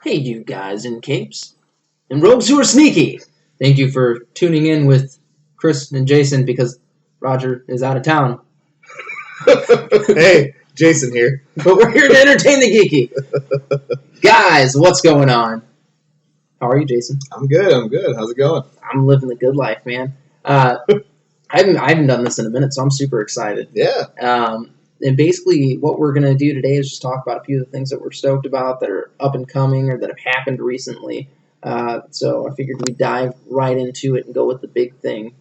Hey, you guys in capes and rogues who are sneaky. Thank you for tuning in with Chris and Jason because Roger is out of town. Hey, Jason here. But we're here to entertain the geeky. Guys, what's going on? How are you, Jason? I'm good. How's it going? I'm living the good life, man. I haven't done this in a minute, so I'm super excited. Yeah. And basically, what we're going to do today is just talk about a few of the things that we're stoked about that are up and coming or that have happened recently. So I figured we'd dive right into it and go with the big thing.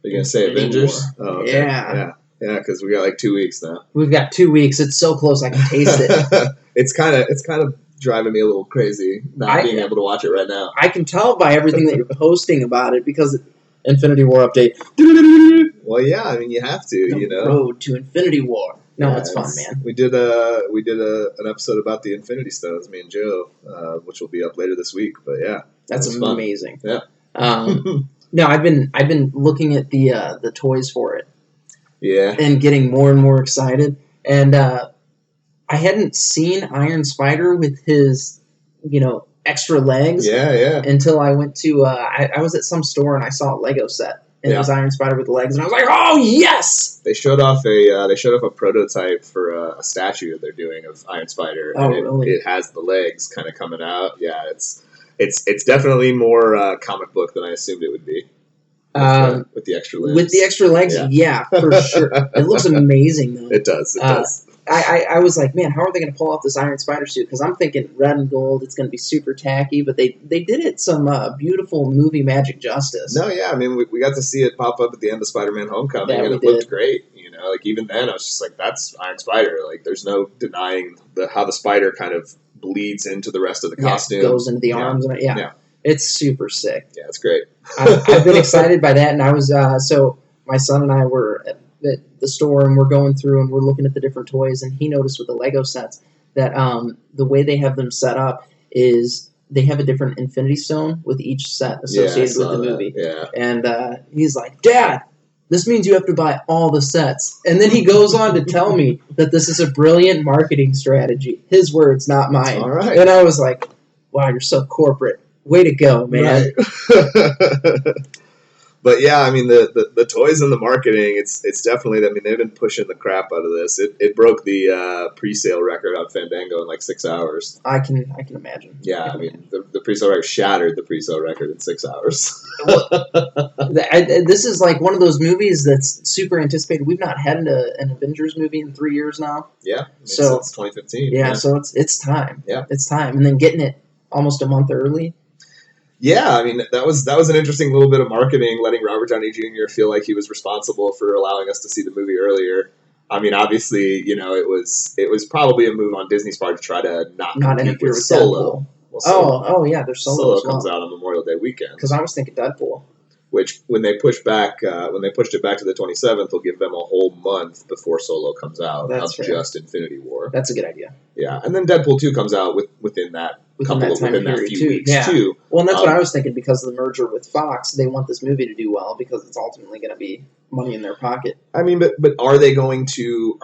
You're going to say Avengers? War. Oh, okay. Yeah. Yeah, because we got like 2 weeks now. We've got 2 weeks. It's so close I can taste it. It's kind of driving me a little crazy not being able to watch it right now. I can tell by everything that you're posting about it because Infinity War update. Well, yeah, I mean, you have to, The road to Infinity War. No, yeah, it's fun, man. We did an episode about the Infinity Stones, me and Joe, which will be up later this week. But yeah, that's amazing. Fun. Yeah. No, I've been looking at the toys for it. Yeah. And getting more and more excited. And I hadn't seen Iron Spider with his, extra legs. Yeah. Until I went to I was at some store and I saw a Lego set. And it was Iron Spider with the legs, and I was like, "Oh yes!" They showed off a prototype for a statue that they're doing of Iron Spider. Oh, and really? It has the legs kind of coming out. Yeah, it's definitely more comic book than I assumed it would be. With the extra legs. With the extra legs, yeah for sure. It looks amazing, though. It does. It does. I was like, man, how are they going to pull off this Iron Spider suit? Because I'm thinking red and gold, it's going to be super tacky, but they did it some beautiful movie magic justice. No, yeah, I mean, we got to see it pop up at the end of Spider-Man Homecoming, and it looked great. Like, even then, I was just like, that's Iron Spider. Like, there's no denying how the spider kind of bleeds into the rest of the costume. Goes into the arms. And yeah. It's super sick. Yeah, it's great. I've been excited by that, and I was, so my son and I were at the store, and we're going through, and we're looking at the different toys, and he noticed with the Lego sets that the way they have them set up is they have a different Infinity Stone with each set associated with the movie. Yeah. And he's like, "Dad, this means you have to buy all the sets." And then he goes on to tell me that this is a brilliant marketing strategy. His words, not mine. All right. And I was like, wow, you're so corporate. Way to go, man. Right. But yeah, I mean the toys and the marketing, it's definitely, I mean, they've been pushing the crap out of this. It broke the pre-sale record on Fandango in like 6 hours. I can imagine. Yeah, I mean the pre-sale record shattered the pre-sale record in 6 hours. This is like one of those movies that's super anticipated. We've not had an Avengers movie in 3 years now. Yeah, since 2015. Yeah, so it's time. Yeah, it's time, and then getting it almost a month early. Yeah, I mean, that was an interesting little bit of marketing, letting Robert Downey Jr. feel like he was responsible for allowing us to see the movie earlier. I mean, obviously, it was probably a move on Disney's part to try to not interfere with Solo. Well, yeah, there's Solo. Solo comes out on Memorial Day weekend. Because I was thinking Deadpool. Which, when they pushed it back to the 27th, will give them a whole month before Solo comes out just Infinity War. That's a good idea. Yeah, and then Deadpool 2 comes out within that few weeks too. Well, and that's what I was thinking, because of the merger with Fox, they want this movie to do well because it's ultimately going to be money in their pocket. I mean, but are they going to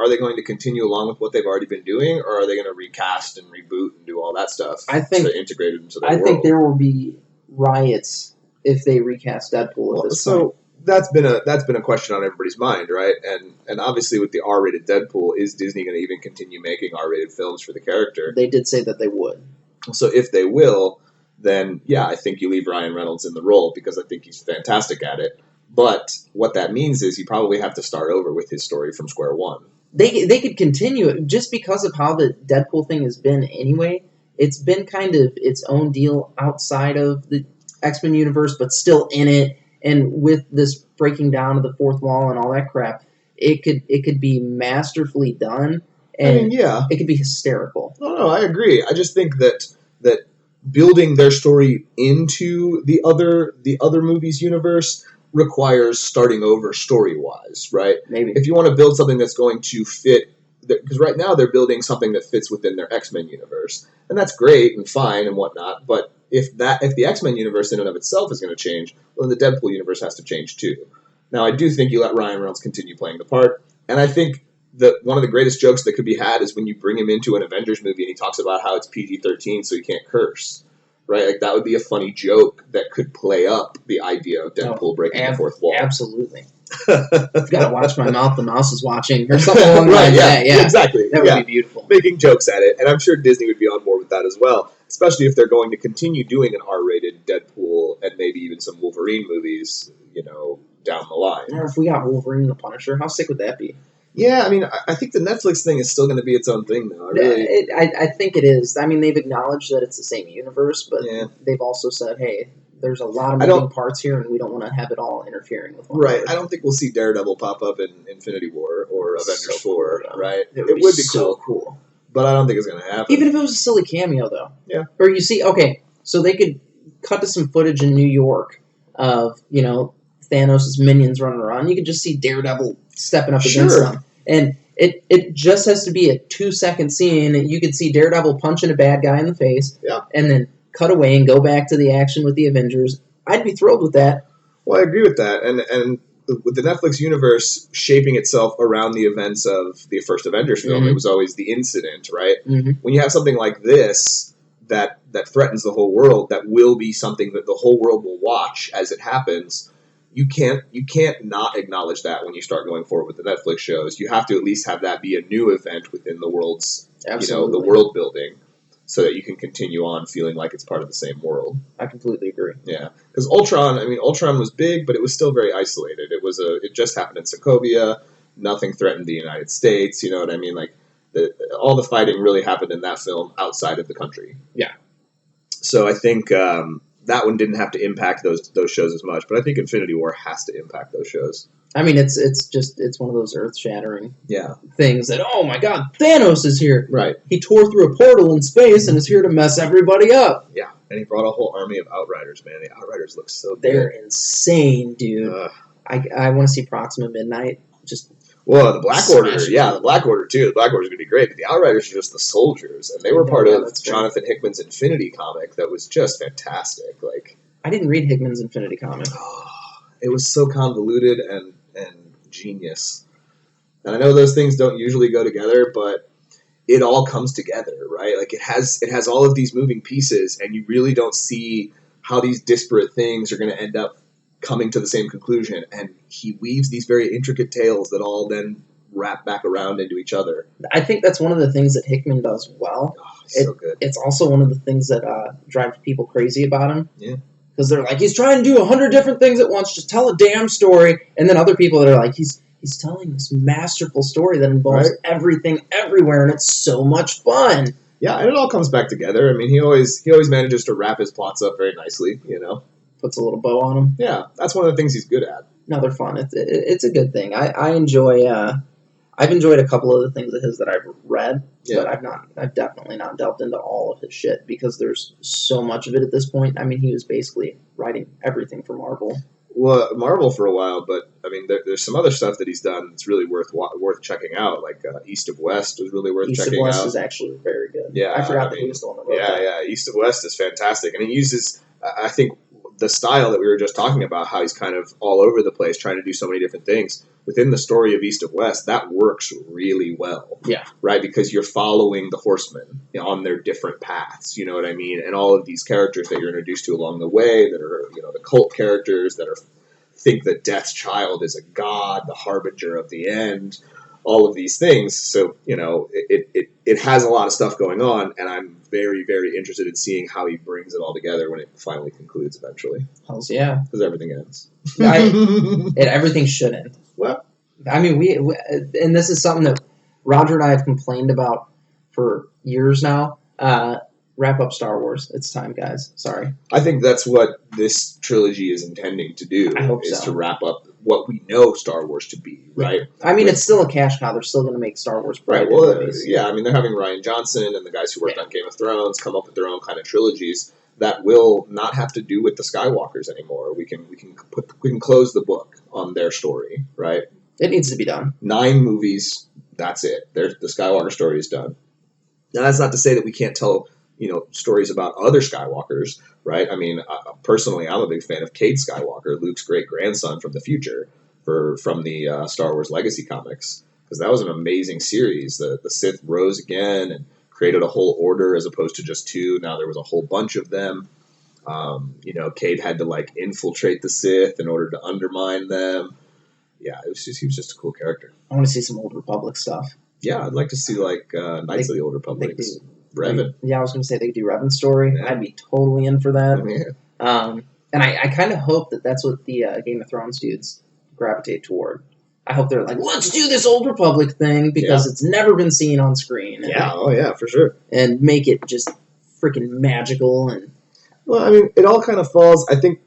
continue along with what they've already been doing, or are they going to recast and reboot and do all that stuff? I think to integrate it into their world? I think there will be riots if they recast Deadpool at this point. That's been a question on everybody's mind, right? And obviously with the R-rated Deadpool, is Disney going to even continue making R-rated films for the character? They did say that they would. So if they will, then yeah, I think you leave Ryan Reynolds in the role because I think he's fantastic at it. But what that means is you probably have to start over with his story from square one. They could continue it just because of how the Deadpool thing has been anyway. It's been kind of its own deal outside of the X-Men universe, but still in it. And with this breaking down of the fourth wall and all that crap, it could be masterfully done. And I mean, yeah, it could be hysterical. No, I agree. I just think that building their story into the other movies universe requires starting over story-wise, right? Maybe. If you want to build something that's going to fit, because right now they're building something that fits within their X-Men universe, and that's great and fine and whatnot, but if the X-Men universe in and of itself is going to change, well, then the Deadpool universe has to change too. Now, I do think you let Ryan Reynolds continue playing the part, and I think one of the greatest jokes that could be had is when you bring him into an Avengers movie and he talks about how it's PG-13 so he can't curse, right? Like that would be a funny joke that could play up the idea of Deadpool breaking the fourth wall. Absolutely. I've got to watch my mouth. The mouse is watching, or something along right, that. Yeah, exactly. That would be beautiful. Making jokes at it, and I'm sure Disney would be on board with that as well. Especially if they're going to continue doing an R-rated Deadpool and maybe even some Wolverine movies, down the line. Or if we got Wolverine and the Punisher, how sick would that be? Yeah, I mean, I think the Netflix thing is still going to be its own thing, though. I think it is. I mean, they've acknowledged that it's the same universe, but they've also said, hey, there's a lot of moving parts here, and we don't want to have it all interfering with one another. I don't think we'll see Daredevil pop up in Infinity War or Avengers 4, right? It would be so cool. But I don't think it's going to happen. Even if it was a silly cameo, though. Yeah. Or you see, okay, so they could cut to some footage in New York of, Thanos' minions running around. You could just see Daredevil stepping up against them. And it just has to be a 2-second scene. You could see Daredevil punching a bad guy in the face. Yeah. And then cut away and go back to the action with the Avengers. I'd be thrilled with that. Well, I agree with that. And with the Netflix universe shaping itself around the events of the first Avengers film, it was always the incident, right? Mm-hmm. When you have something like this that threatens the whole world, that will be something that the whole world will watch as it happens. You can't not acknowledge that when you start going forward with the Netflix shows. You have to at least have that be a new event within the world's, the world building, so that you can continue on feeling like it's part of the same world. I completely agree. Yeah, because Ultron was big, but it was still very isolated. It just happened in Sokovia. Nothing threatened the United States. You know what I mean? Like all the fighting really happened in that film outside of the country. Yeah. So I think that one didn't have to impact those shows as much, but I think Infinity War has to impact those shows. I mean, it's one of those earth-shattering Yeah. things that, oh my god, Thanos is here. Right. He tore through a portal in space and is here to mess everybody up. Yeah, and he brought a whole army of Outriders, man. The Outriders look so good. They're insane, dude. I want to see Proxima Midnight. Well, the Black Order, the Black Order too. The Black Order is going to be great, but the Outriders are just the soldiers, and they were part of Jonathan Hickman's Infinity comic that was just fantastic. Like, I didn't read Hickman's Infinity comic. It was so convoluted and genius. And I know those things don't usually go together, but it all comes together, right? Like it has all of these moving pieces, and you really don't see how these disparate things are going to end up coming to the same conclusion, and he weaves these very intricate tales that all then wrap back around into each other. I think that's one of the things that Hickman does well. So good. It's also one of the things that drives people crazy about him. Yeah. Because they're like, he's trying to do 100 different things at once, just tell a damn story. And then other people that are like, he's telling this masterful story that involves everything everywhere, and it's so much fun. Yeah, and it all comes back together. I mean, he always manages to wrap his plots up very nicely, Puts a little bow on them. Yeah, that's one of the things he's good at. No, they're fun. It's a good thing. I enjoy. I've enjoyed a couple of the things of his that I've read, but I've definitely not delved into all of his shit because there's so much of it at this point. I mean, he was basically writing everything for Marvel. Well, Marvel for a while, but I mean, there's some other stuff that he's done that's really worth checking out. Like East of West was really worth checking out. East of West is actually very good. Yeah, I forgot that he was the one that wrote that. Yeah, East of West is fantastic, and he uses, I think, the style that we were just talking about, how he's kind of all over the place, trying to do so many different things within the story of East of West. That works really well. Yeah, right, because you're following the horsemen on their different paths. You know what I mean? And all of these characters that you're introduced to along the way, that are the cult characters that think that Death's child is a god, the harbinger of the end, all of these things. So, it has a lot of stuff going on, and I'm very, very interested in seeing how he brings it all together when it finally concludes eventually. Hells yeah. Because everything ends. Everything should end. Well, I mean, we and this is something that Roger and I have complained about for years now. Wrap up Star Wars. It's time, guys. Sorry. I think that's what this trilogy is intending to do. I hope is so. To wrap up what we know Star Wars to be, right? I mean, it's still a cash cow. They're still going to make Star Wars. Right. Well, I mean, they're having Rian Johnson and the guys who worked on Game of Thrones come up with their own kind of trilogies that will not have to do with the Skywalkers anymore. We can close the book on their story, right? It needs to be done. 9 movies. That's it. The Skywalker story is done. Now, that's not to say that we can't tell stories about other Skywalkers, right? I mean, personally, I'm a big fan of Cade Skywalker, Luke's great-grandson from the future, from the Star Wars Legacy comics. because that was an amazing series. The Sith rose again and created a whole order as opposed to just two. Now there was a whole bunch of them. Cade had to like infiltrate the Sith in order to undermine them. Yeah, he was just a cool character. I want to see some Old Republic stuff. Yeah, I'd like to see like Knights of the Old Republic. Revan. Yeah, I was going to say they could do Revan's story. Yeah. I'd be totally in for that. Yeah. And I kind of hope that that's what the Game of Thrones dudes gravitate toward. I hope they're like, let's do this Old Republic thing because it's never been seen on screen. Yeah, for sure. And make it just freaking magical and. Well, I mean, it all kind of falls. I think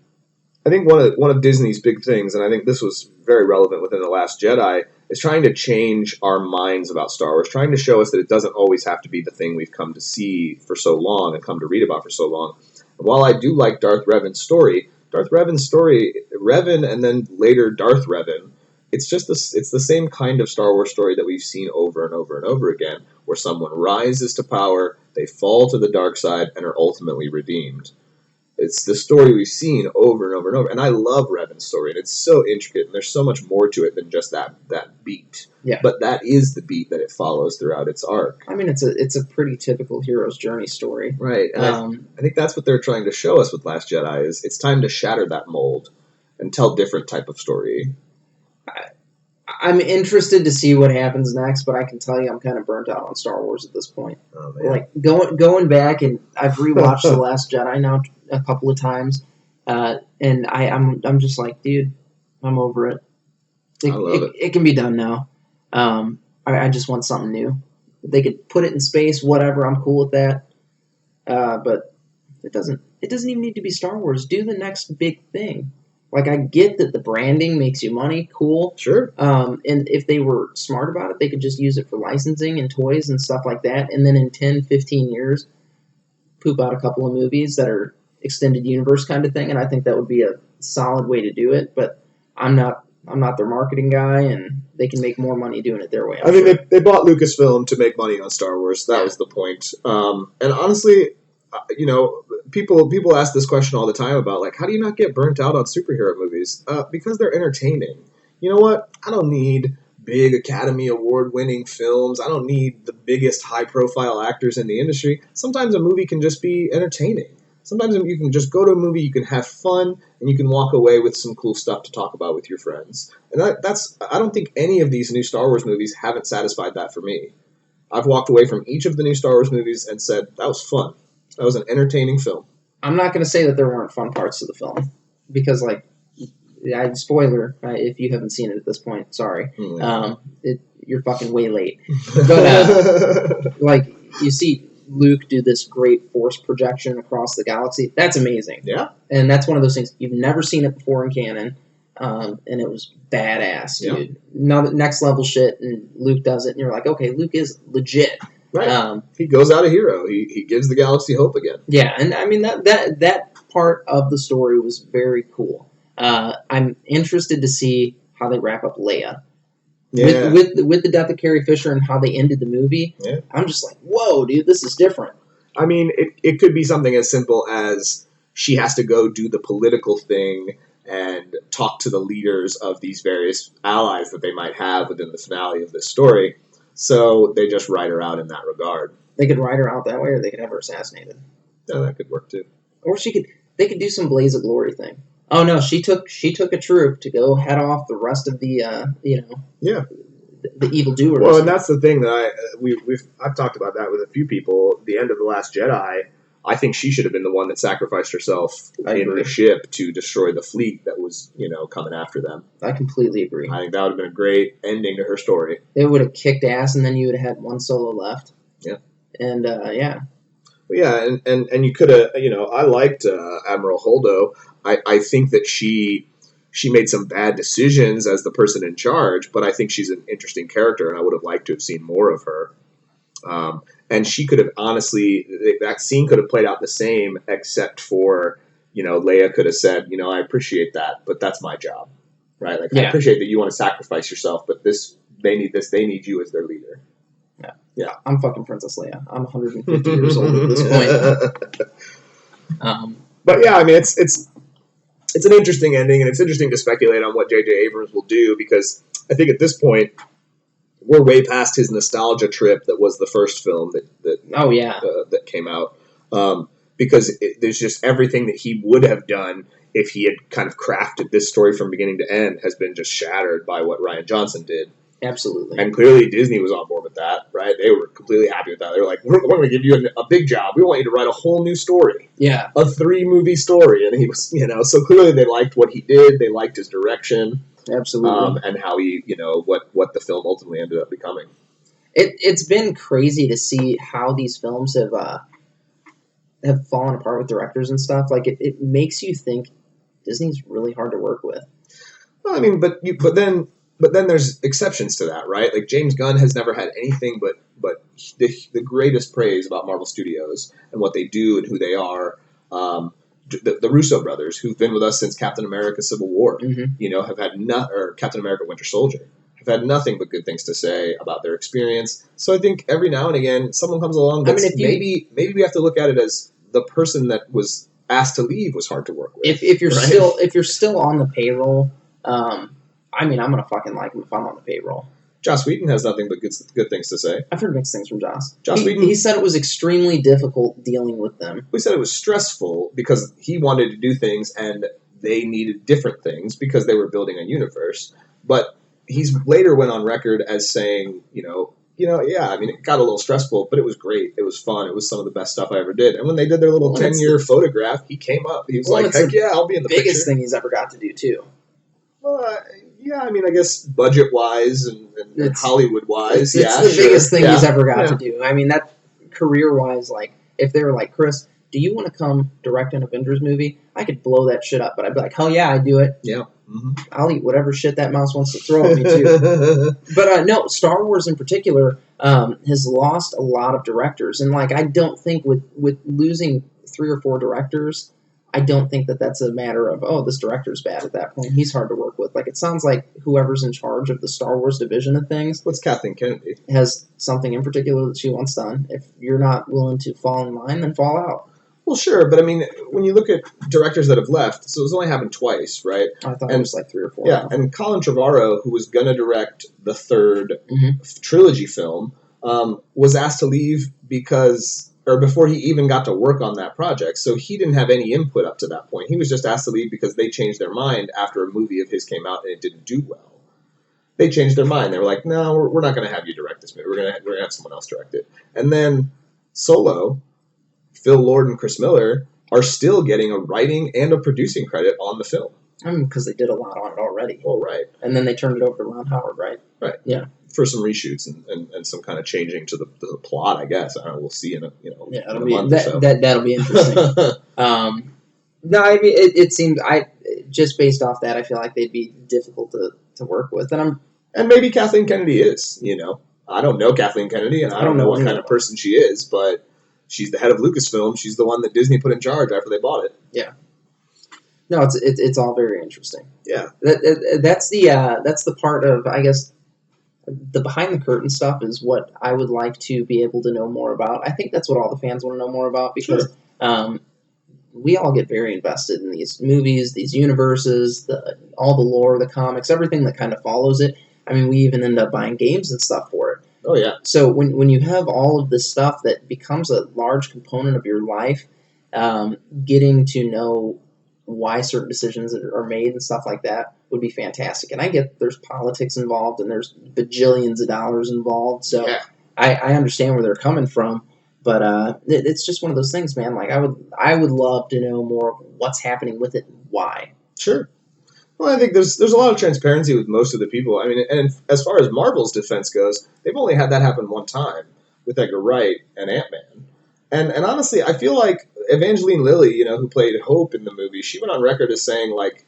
one of Disney's big things, and I think this was very relevant within The Last Jedi, is trying to change our minds about Star Wars, trying to show us that it doesn't always have to be the thing we've come to see for so long and come to read about for so long. And while I do like Darth Revan's story, Revan and then later Darth Revan, it's the same kind of Star Wars story that we've seen over and over and over again, where someone rises to power, they fall to the dark side, and are ultimately redeemed. It's the story we've seen over and over and over. And I love Revan's story, and it's so intricate, and there's so much more to it than just that beat. Yeah. But that is the beat that it follows throughout its arc. I mean, it's a pretty typical hero's journey story. Right. And I think that's what they're trying to show us with Last Jedi, is it's time to shatter that mold and tell different type of story. I'm interested to see what happens next, but I can tell you I'm kind of burnt out on Star Wars at this point. Oh, man. Like, going back, and I've rewatched The Last Jedi now a couple of times, and I'm just like, dude, I'm over it. I love it. It can be done now. I just want something new. They could put it in space, whatever. I'm cool with that. But it doesn't even need to be Star Wars. Do the next big thing. Like, I get that the branding makes you money. Cool. Sure. And if they were smart about it, they could just use it for licensing and toys and stuff like that. And then in 10, 15 years, poop out a couple of movies that are extended universe kind of thing. And I think that would be a solid way to do it. But I'm not their marketing guy, and they can make more money doing it their way. I mean, they bought Lucasfilm to make money on Star Wars. That was the point. And honestly, people ask this question all the time about, like, how do you not get burnt out on superhero movies? Because they're entertaining. You know what? I don't need big Academy Award-winning films. I don't need the biggest high-profile actors in the industry. Sometimes a movie can just be entertaining. Sometimes you can just go to a movie, you can have fun, and you can walk away with some cool stuff to talk about with your friends. And I don't think any of these new Star Wars movies haven't satisfied that for me. I've walked away from each of the new Star Wars movies and said, that was fun. That was an entertaining film. I'm not going to say that there weren't fun parts to the film, because, like, spoiler, if you haven't seen it at this point, sorry. You're fucking way late. But, like, you see Luke do this great force projection across the galaxy. That's amazing. Yeah. And that's one of those things. You've never seen it before in canon, and it was badass, dude. Yeah. Now, next level shit, and Luke does it, and you're like, okay, Luke is legit. Right. He goes out a hero. He gives the galaxy hope again. Yeah, and I mean that part of the story was very cool. I'm interested to see how they wrap up Leia. Yeah. With the death of Carrie Fisher and how they ended the movie. Yeah. I'm just like, whoa, dude, this is different. I mean, it could be something as simple as she has to go do the political thing and talk to the leaders of these various allies that they might have within the finale of this story. So they just write her out in that regard. They could write her out that way, or they could have her assassinated. Yeah, that could work too. Or they could do some Blaze of Glory thing. Oh no, she took a troop to go head off the rest of the the evildoers. Well, and that's the thing that I've talked about that with a few people. The end of The Last Jedi, I think she should have been the one that sacrificed herself in the ship to destroy the fleet that was, coming after them. I completely agree. I think that would have been a great ending to her story. It would have kicked ass, and then you would have had one Solo left. Yeah. And, yeah. Well, yeah, and you could have, I liked Admiral Holdo. I think that she made some bad decisions as the person in charge, but I think she's an interesting character, and I would have liked to have seen more of her. And she could have, honestly, that scene could have played out the same, except for, Leia could have said, I appreciate that, but that's my job, right? Like, I appreciate that you want to sacrifice yourself, but they need you as their leader. Yeah. I'm fucking Princess Leia. I'm 150 years old at this point. But yeah, I mean, it's an interesting ending, and it's interesting to speculate on what J.J. Abrams will do, because I think at this point, we're way past his nostalgia trip that was the first film that came out. Because there's just everything that he would have done if he had kind of crafted this story from beginning to end has been just shattered by what Rian Johnson did. Absolutely. And clearly Disney was on board with that, right? They were completely happy with that. They were like, we're going to give you a big job. We want you to write a whole new story. Yeah. A 3-movie story. And he was, so clearly they liked what he did. They liked his direction. Absolutely. And how he, what the film ultimately ended up becoming. It's been crazy to see how these films have fallen apart with directors and stuff. Like, it makes you think Disney's really hard to work with. Well, I mean, but then there's exceptions to that, right? Like James Gunn has never had anything but the greatest praise about Marvel Studios and what they do and who they are. The Russo brothers, who've been with us since Captain America: Civil War, have had or Captain America: Winter Soldier, have had nothing but good things to say about their experience. So I think every now and again, someone comes along. Maybe we have to look at it as the person that was asked to leave was hard to work with. If you're still on the payroll. I'm gonna fucking like him if I'm on the payroll. Joss Whedon has nothing but good things to say. I've heard mixed things from Joss. Whedon. He said it was extremely difficult dealing with them. We said it was stressful because he wanted to do things and they needed different things because they were building a universe. But he's later went on record as saying, it got a little stressful, but it was great. It was fun. It was some of the best stuff I ever did. And when they did their little 10-year photograph, he came up. He was like, heck yeah, I'll be in the biggest picture. thing he's ever got to do, too. I guess budget-wise and Hollywood-wise, it's the biggest thing he's ever got to do. I mean, that career-wise, like, if they were like, Chris, do you want to come direct an Avengers movie? I could blow that shit up, but I'd be like, hell yeah, I'd do it. Yeah. Mm-hmm. I'll eat whatever shit that mouse wants to throw at me, too. But, no, Star Wars in particular has lost a lot of directors. And, like, I don't think with losing 3 or 4 directors, I don't think that that's a matter of, this director's bad at that point. He's hard to work with. Like, it sounds like whoever's in charge of the Star Wars division of things. What's Kathleen Kennedy? Has something in particular that she wants done. If you're not willing to fall in line, then fall out. Well, sure, but I mean, when you look at directors that have left, so it's only happened twice, right? I thought it was like 3 or 4. Yeah, and Colin Trevorrow, who was going to direct the 3rd trilogy film, was asked to leave before he even got to work on that project. So he didn't have any input up to that point. He was just asked to leave because they changed their mind after a movie of his came out and it didn't do well. They changed their mind. They were like, no, we're not going to have you direct this movie. We're going to have someone else direct it. And then Solo, Phil Lord and Chris Miller are still getting a writing and a producing credit on the film. Because they did a lot on it already. Oh, right. And then they turned it over to Ron Howard, right? Right. Yeah. For some reshoots and some kind of changing to the plot, I guess. I don't know. We'll see in a month or so. That'll be interesting. No, I mean it seemed just based off that I feel like they'd be difficult to work with, and maybe Kathleen Kennedy is. I don't know Kathleen Kennedy, and I don't know what kind of person she is, but she's the head of Lucasfilm. She's the one that Disney put in charge after they bought it. Yeah. No, it's all very interesting. Yeah. That's the part of, I guess, the behind the curtain stuff is what I would like to be able to know more about. I think that's what all the fans want to know more about because we all get very invested in these movies, these universes, all the lore, the comics, everything that kind of follows it. I mean, we even end up buying games and stuff for it. Oh, yeah. So when you have all of this stuff that becomes a large component of your life, getting to know why certain decisions are made and stuff like that would be fantastic. And I get there's politics involved and there's bajillions of dollars involved. So yeah. I understand where they're coming from. But it's just one of those things, man. Like I would love to know more of what's happening with it and why. Sure. Well, I think there's a lot of transparency with most of the people. I mean, and as far as Marvel's defense goes, they've only had that happen one time with Edgar Wright and Ant-Man. And honestly, I feel like Evangeline Lilly, who played Hope in the movie, she went on record as saying, like,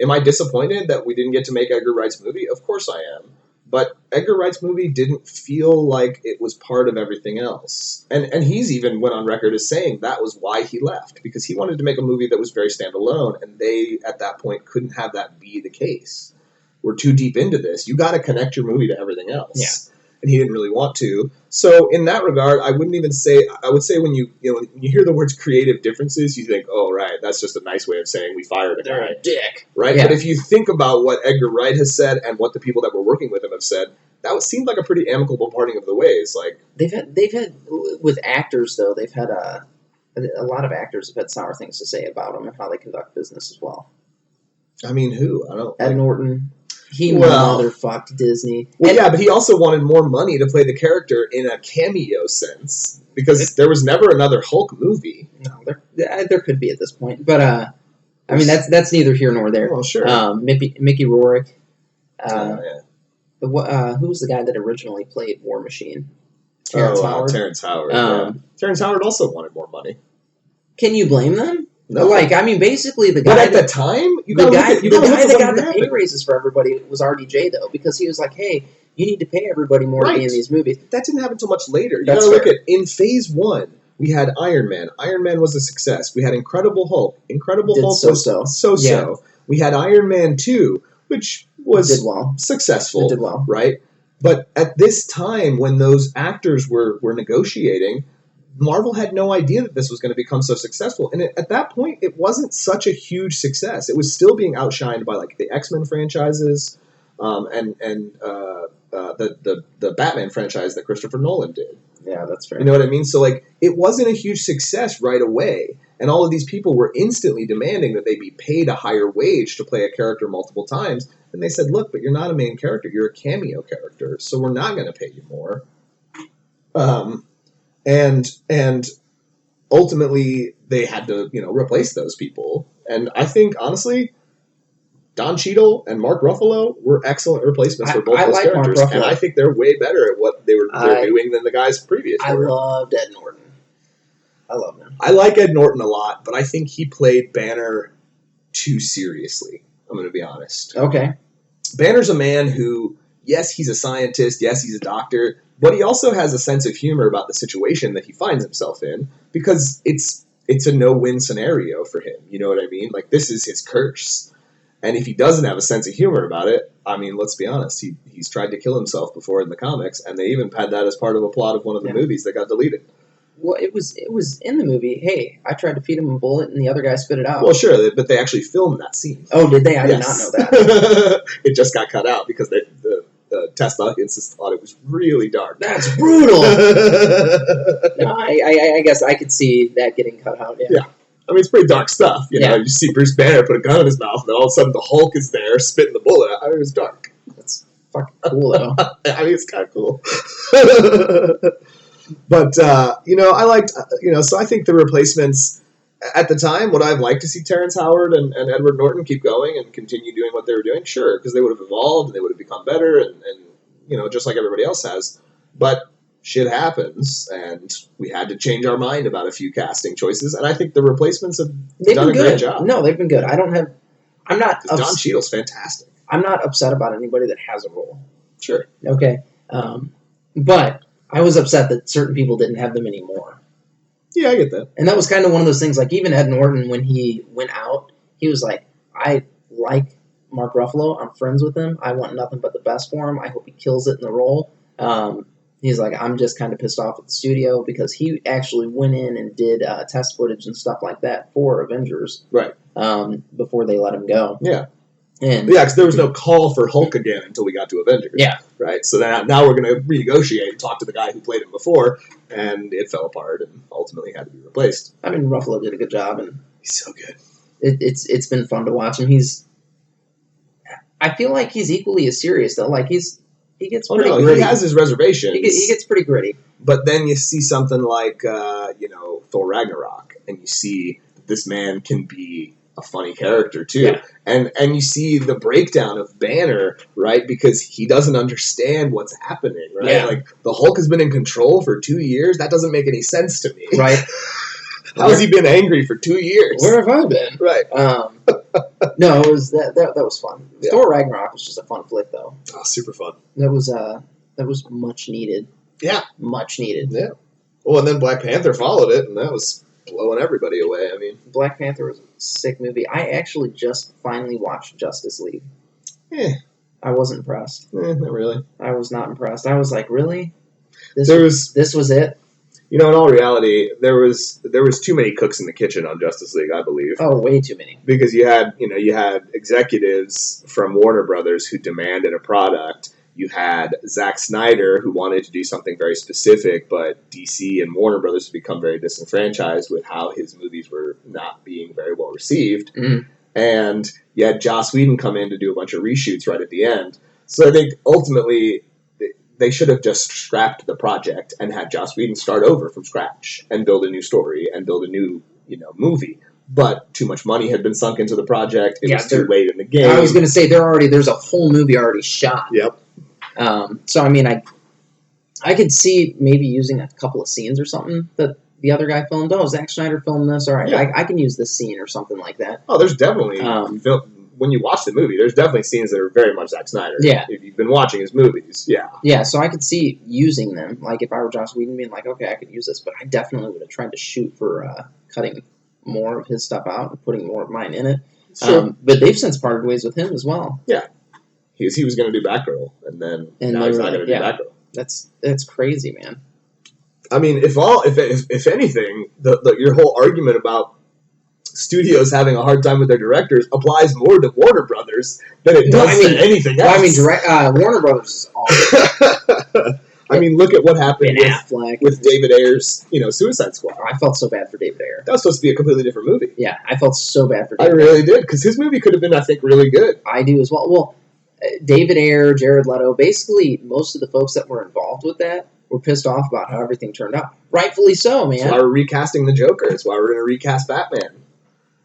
am I disappointed that we didn't get to make Edgar Wright's movie? Of course I am. But Edgar Wright's movie didn't feel like it was part of everything else. And he's even went on record as saying that was why he left, because he wanted to make a movie that was very standalone, and they, at that point, couldn't have that be the case. We're too deep into this. You got to connect your movie to everything else. Yeah. And he didn't really want to. So in that regard, I wouldn't even say, I would say when you hear the words creative differences, you think, oh, right, that's just a nice way of saying we fired a guy. They're a dick. Right? Yeah. But if you think about what Edgar Wright has said and what the people that were working with him have said, seemed like a pretty amicable parting of the ways. Like they've had with actors though, they've had a lot of actors have had sour things to say about them and how they conduct business as well. I mean, who? I don't. Ed Norton. He Well- motherfucked Disney. Well, And- yeah, but he also wanted more money to play the character in a cameo sense because there was never another Hulk movie. No, there could be at this point, but I mean that's neither here nor there. Well, sure. Mickey Rourke. Yeah. Who was the guy that originally played War Machine? Terrence Howard. Terrence Howard. Um, Yeah. Terrence Howard also wanted more money. Can you blame them? No. Like, I mean, basically the But guy at the time, you the gotta guy, look at, you the gotta guy look that at got what the pay happened. raises for everybody was RDJ though, because he was like, "Hey, you need to pay everybody more to be in Right. these movies." That didn't happen until much later. You That's gotta look fair. at in Phase 1, we had Iron Man. Iron Man was a success. We had Incredible Hulk. Incredible Did Hulk so-so. was so-so. Yeah. We had Iron Man 2, which was Did well. successful. It did well. Right? But at this time, when those actors were negotiating, Marvel had no idea that this was going to become so successful. And at that point, it wasn't such a huge success. It was still being outshined by like the X-Men franchises and the Batman franchise that Christopher Nolan did. Yeah, that's fair. You know what I mean? So like, it wasn't a huge success right away. And all of these people were instantly demanding that they be paid a higher wage to play a character multiple times. And they said, look, but you're not a main character. You're a cameo character. So we're not going to pay you more. And ultimately, they had to, replace those people. And I think, honestly, Don Cheadle and Mark Ruffalo were excellent replacements for both I those like Mark characters. And Ruffalo. I think they're way better at what they're doing than the guys previous I were. loved Ed Norton. I love him. I like Ed Norton a lot, but I think he played Banner too seriously. I'm going to be honest. Okay. Banner's a man who, yes, he's a scientist, yes, he's a doctor, but he also has a sense of humor about the situation that he finds himself in because it's a no-win scenario for him. You know what I mean? Like, this is his curse. And if he doesn't have a sense of humor about it, I mean, let's be honest, he's tried to kill himself before in the comics, and they even had that as part of a plot of one of the movies that got deleted. Well, it was in the movie. Hey, I tried to feed him a bullet, and the other guy spit it out. Well, sure, but they actually filmed that scene. Oh, did they? I did not know that. It just got cut out because the test audiences thought it was really dark. That's brutal. No, I guess I could see that getting cut out. Yeah. I mean, it's pretty dark stuff. You know, Yeah. you see Bruce Banner put a gun in his mouth, and then all of a sudden the Hulk is there spitting the bullet out. I mean, it was dark. That's fucking cool, though. I mean, it's kind of cool. But, I liked, so I think the replacements at the time, would I have liked to see Terrence Howard and Edward Norton keep going and continue doing what they were doing? Sure, because they would have evolved and they would have become better and just like everybody else has. But shit happens, and we had to change our mind about a few casting choices, and I think the replacements have done a great job. No, they've been good. I'm not. Don Cheadle's fantastic. I'm not upset about anybody that has a role. Sure. Okay, but I was upset that certain people didn't have them anymore. Yeah, I get that. And that was kind of one of those things. Like even Ed Norton, when he went out, he was like, "I like Mark Ruffalo. I'm friends with him. I want nothing but the best for him. I hope he kills it in the role." He's like, I'm just kind of pissed off at the studio because he actually went in and did test footage and stuff like that for Avengers. Right. Before they let him go. Yeah. And because there was no call for Hulk again until we got to Avengers. Yeah. Right. So now we're going to renegotiate and talk to the guy who played him before, and it fell apart and ultimately had to be replaced. I mean, Ruffalo did a good job, and he's so good. It's been fun to watch him. I feel like he's equally as serious though. Like he gets pretty gritty. He has his reservations. He gets pretty gritty. But then you see something like Thor Ragnarok, and you see this man can be a funny character too. Yeah. And you see the breakdown of Banner, right? Because he doesn't understand what's happening, right? Yeah. Like the Hulk has been in control for 2 years. That doesn't make any sense to me. Right. How has he been angry for 2 years? Where have I been? Right. No, it was that was fun. Yeah. Thor Ragnarok was just a fun flick though. Oh, super fun. That was much needed. Yeah. Much needed. Yeah. Well, and then Black Panther followed it, and that was blowing everybody away. I mean, Black Panther was a sick movie. I actually just finally watched Justice League. I wasn't impressed. Not really. I was not impressed. I was like, really? This was it? In all reality, there was too many cooks in the kitchen on Justice League, I believe. Oh, way too many. Because you had executives from Warner Brothers who demanded a product. You had Zack Snyder, who wanted to do something very specific, but DC and Warner Brothers have become very disenfranchised with how his movies were not being very well received. Mm-hmm. And you had Joss Whedon come in to do a bunch of reshoots right at the end. So I think ultimately they should have just scrapped the project and had Joss Whedon start over from scratch and build a new story and build a new, movie. But too much money had been sunk into the project. It was too late in the game. I was going to say there's a whole movie already shot. Yep. So I mean, I could see maybe using a couple of scenes or something that the other guy filmed. Oh, Zack Snyder filmed this. All right, Yeah. I can use this scene or something like that. Oh, there's definitely when you watch the movie, there's definitely scenes that are very much Zack Snyder. Yeah. If you've been watching his movies, yeah. Yeah, so I could see using them. Like if I were Joss Whedon, being like, okay, I could use this, but I definitely would have tried to shoot for cutting more of his stuff out and putting more of mine in it. Sure. But they've since parted ways with him as well. Yeah. He was going to do Batgirl, and now he's not going to do Batgirl. That's crazy, man. I mean, if anything, your whole argument about studios having a hard time with their directors applies more to Warner Brothers than it does to anything else. I mean, Warner Brothers is awesome. I mean, look at what happened with David Ayer's, Suicide Squad. I felt so bad for David Ayer. That was supposed to be a completely different movie. Yeah, I felt so bad for David Ayer. I really did, because his movie could have been, I think, really good. I do as well. Well, David Ayer, Jared Leto, basically most of the folks that were involved with that were pissed off about how everything turned out. Rightfully so, man. That's why we're recasting the Joker. That's why we're going to recast Batman.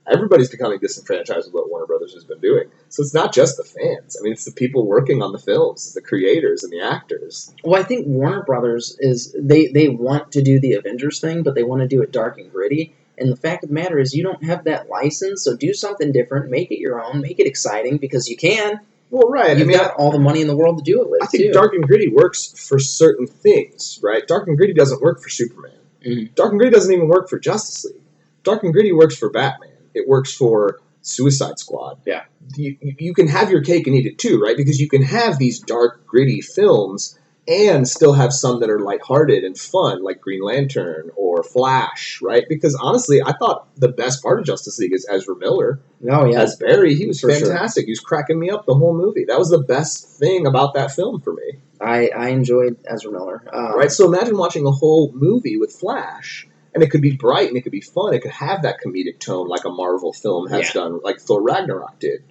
Everybody's becoming disenfranchised with what Warner Brothers has been doing. So it's not just the fans. I mean, it's the people working on the films, it's the creators and the actors. Well, I think Warner Brothers they want to do the Avengers thing, but they want to do it dark and gritty. And the fact of the matter is you don't have that license, so do something different, make it your own, make it exciting, because you can. Well, right. You've got all the money in the world to do it with, I think dark and gritty works for certain things, right? Dark and gritty doesn't work for Superman. Mm-hmm. Dark and gritty doesn't even work for Justice League. Dark and gritty works for Batman. It works for Suicide Squad. Yeah. You can have your cake and eat it too, right? Because you can have these dark, gritty films and still have some that are lighthearted and fun, like Green Lantern or Flash, right? Because honestly, I thought the best part of Justice League is Ezra Miller. Oh, yeah. As Barry. He was fantastic. Sure. He was cracking me up the whole movie. That was the best thing about that film for me. I enjoyed Ezra Miller. Right? So imagine watching a whole movie with Flash. And it could be bright and it could be fun. It could have that comedic tone like a Marvel film has done, like Thor Ragnarok did,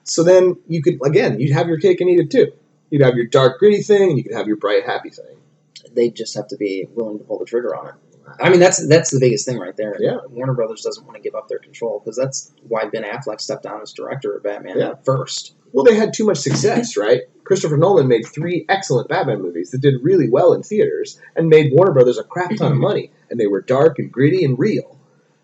So then you could, again, you'd have your cake and eat it too. You'd have your dark, gritty thing, and you could have your bright, happy thing. They just have to be willing to pull the trigger on it. I mean, that's the biggest thing right there. Yeah. Warner Brothers doesn't want to give up their control, because that's why Ben Affleck stepped down as director of Batman first. Well, they had too much success, right? Christopher Nolan made 3 excellent Batman movies that did really well in theaters and made Warner Brothers a crap ton of money. And they were dark and gritty and real.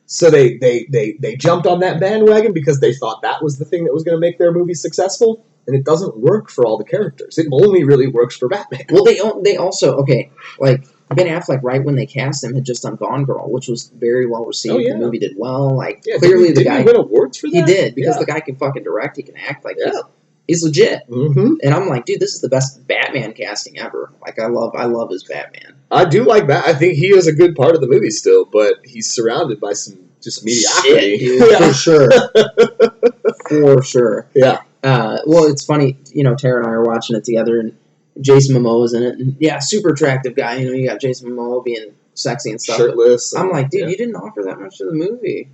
So they jumped on that bandwagon because they thought that was the thing that was going to make their movie successful. And it doesn't work for all the characters. It only really works for Batman. Well, they also, like Ben Affleck, right when they cast him, had just done Gone Girl, which was very well received. Oh, yeah. The movie did well. Like, clearly the guy... Did he win awards for that? He did, because the guy can fucking direct, he can act, like he's legit. Mm-hmm. And I'm like, dude, this is the best Batman casting ever. Like, I love his Batman. I do like that. I think he is a good part of the movie still, but he's surrounded by some just mediocrity. Shit, dude, for sure. For sure. Yeah. Well, it's funny, Tara and I are watching it together, and Jason Momoa's in it, and super attractive guy. You got Jason Momoa being sexy and stuff. Shirtless. I'm like, dude, you didn't offer that much to the movie.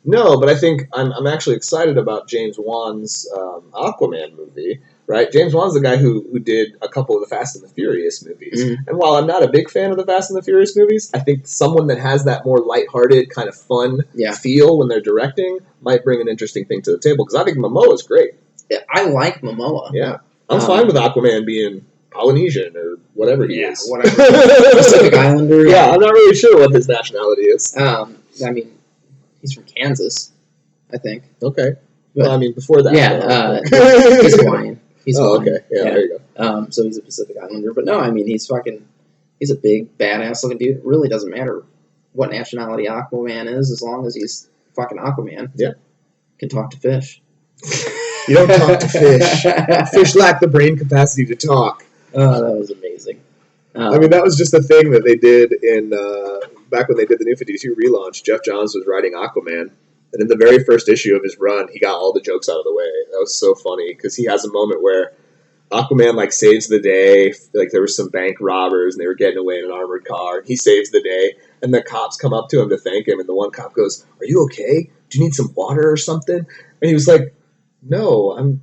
No, but I think I'm actually excited about James Wan's Aquaman movie, right? James Wan's the guy who did a couple of the Fast and the Furious movies. Mm-hmm. And while I'm not a big fan of the Fast and the Furious movies, I think someone that has that more lighthearted, kind of fun feel when they're directing might bring an interesting thing to the table, because I think Momoa's great. Yeah, I like Momoa. Yeah. I'm fine with Aquaman being Polynesian or whatever he is. Whatever. Pacific Islander. Yeah, I'm not really sure what his nationality is. I mean, he's from Kansas, I think. Okay. But, well, I mean, before that. He's Hawaiian. He's Hawaiian. Okay. Yeah, there you go. So he's a Pacific Islander. But no, I mean, he's a big, badass looking dude. It really doesn't matter what nationality Aquaman is, as long as he's fucking Aquaman. Yeah. Can talk to fish. You don't talk to fish. Fish lack the brain capacity to talk. Oh, that was amazing. I mean, that was just a thing that they did in back when they did the New 52 relaunch. Jeff Johns was writing Aquaman, and in the very first issue of his run, he got all the jokes out of the way. That was so funny, because he has a moment where Aquaman like saves the day. Like there were some bank robbers and they were getting away in an armored car. He saves the day, and the cops come up to him to thank him. And the one cop goes, "Are you okay? Do you need some water or something?" And he was like, "No,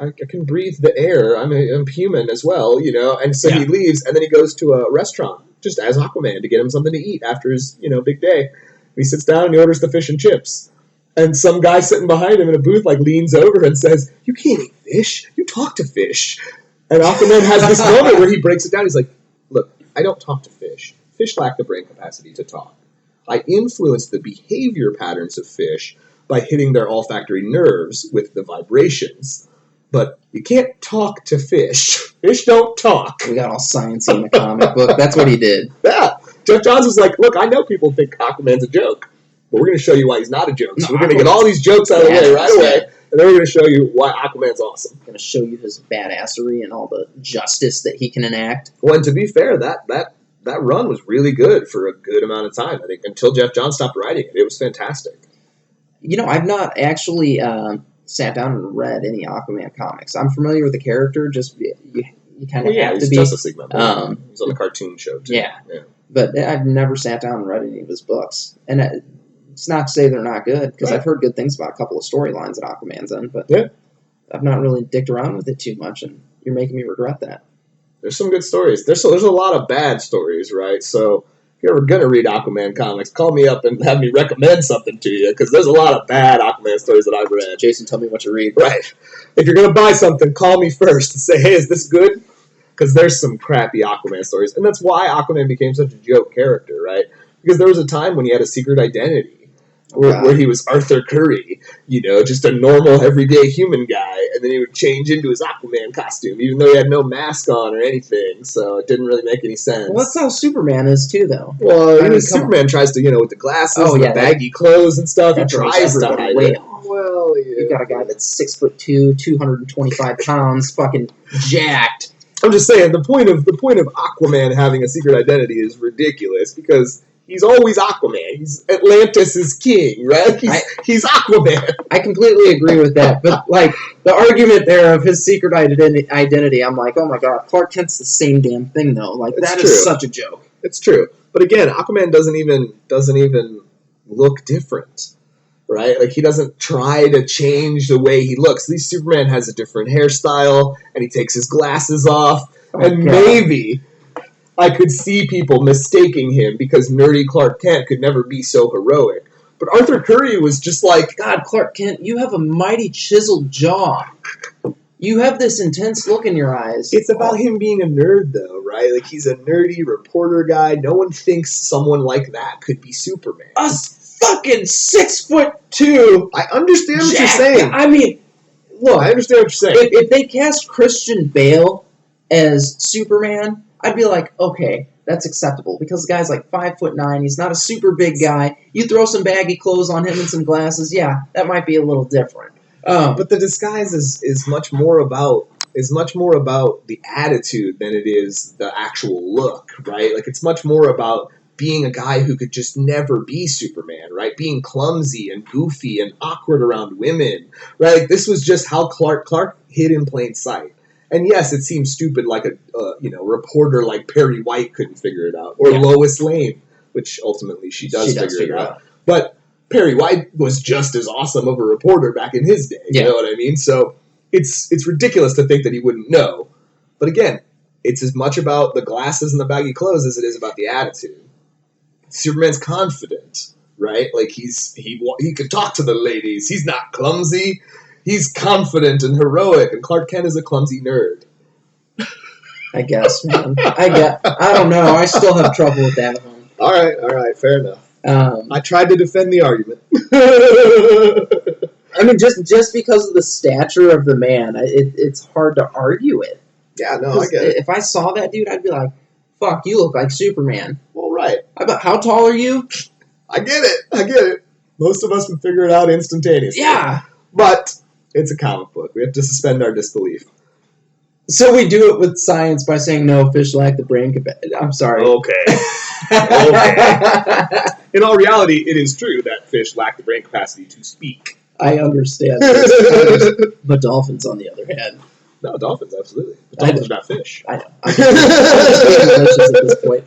I can breathe the air. I'm human as well, you know." And so he leaves, and then he goes to a restaurant just as Aquaman to get him something to eat after his big day. He sits down and he orders the fish and chips. And some guy sitting behind him in a booth like leans over and says, "You can't eat fish. You talk to fish." And Aquaman has this moment where he breaks it down. He's like, "Look, I don't talk to fish. Fish lack the brain capacity to talk. I influence the behavior patterns of fish by hitting their olfactory nerves with the vibrations. But you can't talk to fish. Fish don't talk." We got all sciencey in the comic book. That's what he did. Yeah. Jeff Johns was like, "Look, I know people think Aquaman's a joke, but we're going to show you why he's not a joke. So we're going to get all these jokes out of the way right away, and then we're going to show you why Aquaman's awesome. Going to show you his badassery and all the justice that he can enact." Well, and to be fair, that run was really good for a good amount of time. I think until Jeff Johns stopped writing it, it was fantastic. You know, I've not actually sat down and read any Aquaman comics. I'm familiar with the character. Just you kind of have to be. He's Justice League member. He's on the cartoon show too. Yeah. But I've never sat down and read any of his books. And it's not to say they're not good, because I've heard good things about a couple of storylines that Aquaman's in, but I've not really dicked around with it too much, and you're making me regret that. There's some good stories. There's a lot of bad stories, right? So if you're ever going to read Aquaman comics, call me up and have me recommend something to you, because there's a lot of bad Aquaman stories that I've read. Jason, tell me what you read. Right. If you're going to buy something, call me first and say, "Hey, is this good?" Because there's some crappy Aquaman stories. And that's why Aquaman became such a joke character, right? Because there was a time when he had a secret identity. Where he was Arthur Curry, just a normal, everyday human guy, and then he would change into his Aquaman costume, even though he had no mask on or anything, so it didn't really make any sense. Well, that's how Superman is, too, though. Well, Superman tries to, with the glasses and the baggy clothes and stuff, he tries to hide it. Well, you got a guy that's 6'2", 225 pounds, fucking jacked. I'm just saying, the point of Aquaman having a secret identity is ridiculous, because he's always Aquaman. He's Atlantis' king, right? He's Aquaman. I completely agree with that. But, the argument there of his secret identity, I'm like, oh my god, Clark Kent's the same damn thing, though. That is such a joke. It's true. But again, Aquaman doesn't even look different, right? He doesn't try to change the way he looks. At least Superman has a different hairstyle, and he takes his glasses off, maybe I could see people mistaking him because nerdy Clark Kent could never be so heroic. But Arthur Curry was just like, God, Clark Kent, you have a mighty chiseled jaw. You have this intense look in your eyes. It's about him being a nerd, though, right? He's a nerdy reporter guy. No one thinks someone like that could be Superman. A fucking 6'2". I understand what you're saying. I mean, look, I understand what you're saying. If they cast Christian Bale as Superman, I'd be like, okay, that's acceptable, because the guy's 5'9". He's not a super big guy. You throw some baggy clothes on him and some glasses, yeah, that might be a little different. But the disguise is much more about the attitude than it is the actual look, right? It's much more about being a guy who could just never be Superman, right? Being clumsy and goofy and awkward around women, right? This was just how Clark hid in plain sight. And yes, it seems stupid, a reporter like Perry White couldn't figure it out, or Lois Lane, which ultimately she does figure it out. But Perry White was just as awesome of a reporter back in his day. You know what I mean? So it's ridiculous to think that he wouldn't know. But again, it's as much about the glasses and the baggy clothes as it is about the attitude. Superman's confident, right? He could talk to the ladies. He's not clumsy. He's confident and heroic, and Clark Kent is a clumsy nerd. I guess, man. I don't know. I still have trouble with that one. All right, fair enough. I tried to defend the argument. I mean, just because of the stature of the man, it's hard to argue it. Yeah, no, I get it. If I saw that dude, I'd be like, fuck, you look like Superman. Well, right. How tall are you? I get it. Most of us would figure it out instantaneously. Yeah. But it's a comic book. We have to suspend our disbelief. So we do it with science by saying, no, fish lack the brain capacity. I'm sorry. Okay. In all reality, it is true that fish lack the brain capacity to speak. I understand. But dolphins, on the other hand. No, dolphins, absolutely. But dolphins are not fish. I know. I'm just being malicious at this point.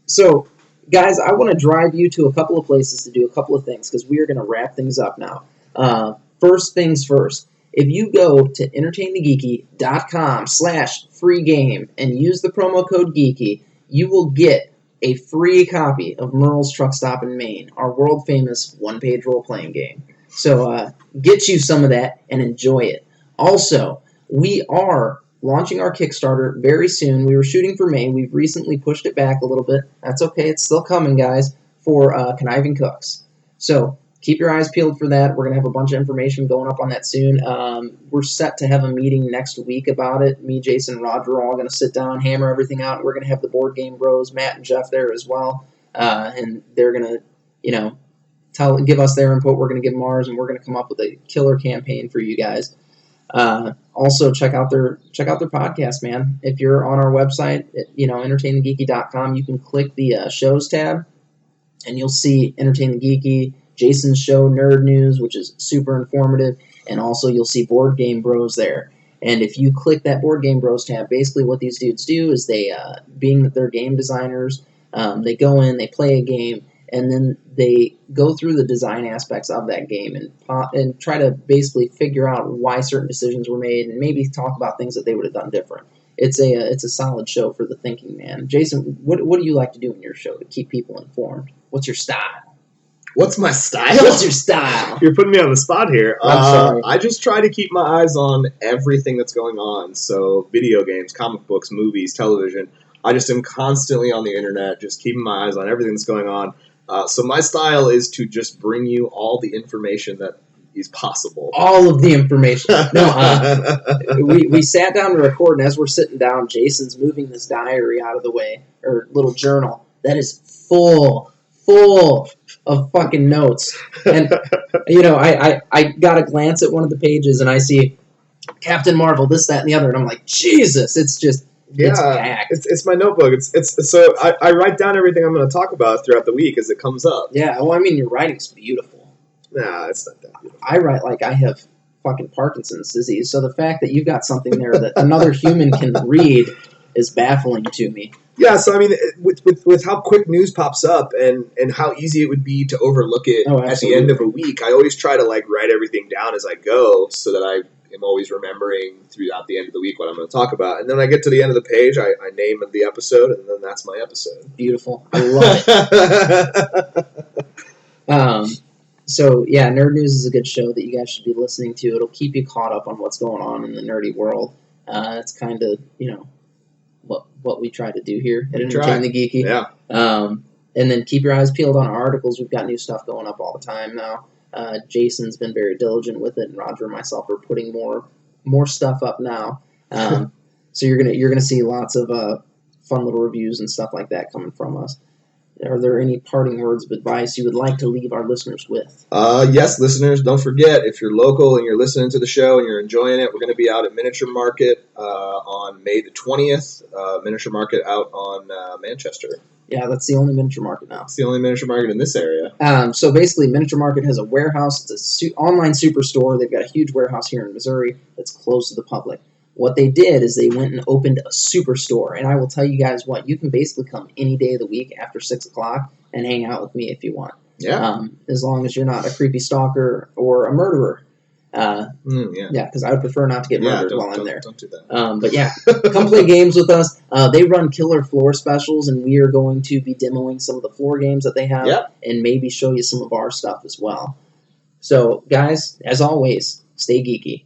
So, guys, I want to drive you to a couple of places to do a couple of things because we are going to wrap things up now. First things first. If you go to entertainthegeeky.com/free game and use the promo code Geeky, you will get a free copy of Merle's Truck Stop in Maine, our world-famous one-page role-playing game. So get you some of that and enjoy it. Also, we are launching our Kickstarter very soon. We were shooting for May. We've recently pushed it back a little bit. That's okay. It's still coming, guys, for Conniving Cooks. So keep your eyes peeled for that. We're going to have a bunch of information going up on that soon. We're set to have a meeting next week about it. Me, Jason, Roger are all going to sit down, hammer everything out. We're going to have the Board Game Bros, Matt and Jeff there as well. And they're going to, give us their input. We're going to give them ours, and we're going to come up with a killer campaign for you guys. Also, check out their podcast, man. If you're on our website, entertainthegeeky.com, you can click the shows tab, and you'll see Entertain the Geeky, Jason's show, Nerd News, which is super informative, and also you'll see Board Game Bros there. And if you click that Board Game Bros tab, basically what these dudes do is they, being that they're game designers, they go in, they play a game, and then they go through the design aspects of that game and try to basically figure out why certain decisions were made and maybe talk about things that they would have done different. It's a solid show for the thinking man. Jason, what do you like to do in your show to keep people informed? What's your style? What's my style? What's your style? You're putting me on the spot here. I'm sorry. I just try to keep my eyes on everything that's going on. So video games, comic books, movies, television. I just am constantly on the internet, just keeping my eyes on everything that's going on. So my style is to just bring you all the information that is possible. All of the information. No, we sat down to record, and as we're sitting down, Jason's moving this diary out of the way, or little journal, that is full of fucking notes. And, I got a glance at one of the pages, and I see Captain Marvel, this, that, and the other, and I'm like, Jesus, it's just... It's packed. It's my notebook. It's so I write down everything I'm going to talk about throughout the week as it comes up. Yeah, well, I mean, your writing's beautiful. Nah, it's not that beautiful. I write like I have fucking Parkinson's disease, so the fact that you've got something there that another human can read is baffling to me. Yeah, so I mean, with how quick news pops up and how easy it would be to overlook it at the end of a week, I always try to write everything down as I go so that I am always remembering throughout the end of the week what I'm going to talk about. And then I get to the end of the page, I name the episode, and then that's my episode. Beautiful. I love it. So, yeah, Nerd News is a good show that you guys should be listening to. It'll keep you caught up on what's going on in the nerdy world. It's kind of, what we try to do here at Entertain the Geeky. Yeah. And then keep your eyes peeled on our articles. We've got new stuff going up all the time now. Jason's been very diligent with it, and Roger and myself are putting more stuff up now. So you're gonna see lots of fun little reviews and stuff like that coming from us. Are there any parting words of advice you would like to leave our listeners with? Yes, listeners, don't forget, if you're local and you're listening to the show and you're enjoying it, we're going to be out at Miniature Market on May the 20th. Miniature Market out on Manchester. Yeah, that's the only miniature market now. It's the only miniature market in this area. So basically, Miniature Market has a warehouse. It's an online superstore. They've got a huge warehouse here in Missouri that's closed to the public. What they did is they went and opened a superstore. And I will tell you guys what, you can basically come any day of the week after 6 o'clock and hang out with me if you want. Yeah. As long as you're not a creepy stalker or a murderer. Yeah, because I would prefer not to get murdered while I'm there. Don't do that. But yeah, come play games with us. They run killer floor specials, and we are going to be demoing some of the floor games that they have, and maybe show you some of our stuff as well. So, guys, as always, stay geeky.